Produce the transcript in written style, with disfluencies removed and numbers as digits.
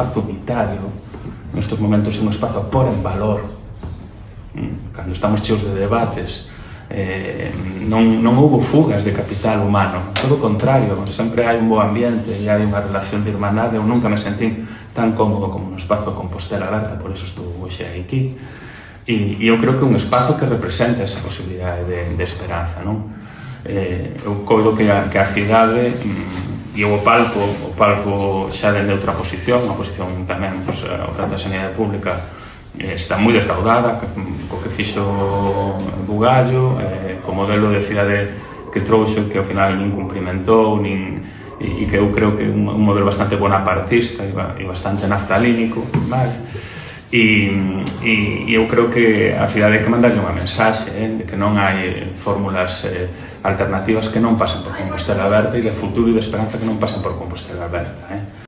espazo unitario, nestes momentos é un espazo a pôr en valor. Cando estamos cheos de debates, non houve fugas de capital humano, todo o contrario, sempre hai un bo ambiente e hai unha relación de irmandade. Eu nunca me sentín tan cómodo como no espazo Compostela Aberta, por iso estou hoxe aquí. E eu creo que é un espazo que representa esa posibilidade de esperanza, non? Eu coido que a cidade e o palco xa dende outra posición, unha posición tamén, o frente á sanidade pública está moi defraudada co que fixo Bugallo, co modelo de cidade que trouxo, que ao final nin cumprimentou, e que eu creo que é un modelo bastante bonapartista e bastante naftalínico, vale? E eu creo que a cidade hai que mandarlle unha mensaxe de que non hai fórmulas alternativas que non pasen por Compostela Aberta, e de futuro e de esperanza que non pasen por Compostela Aberta.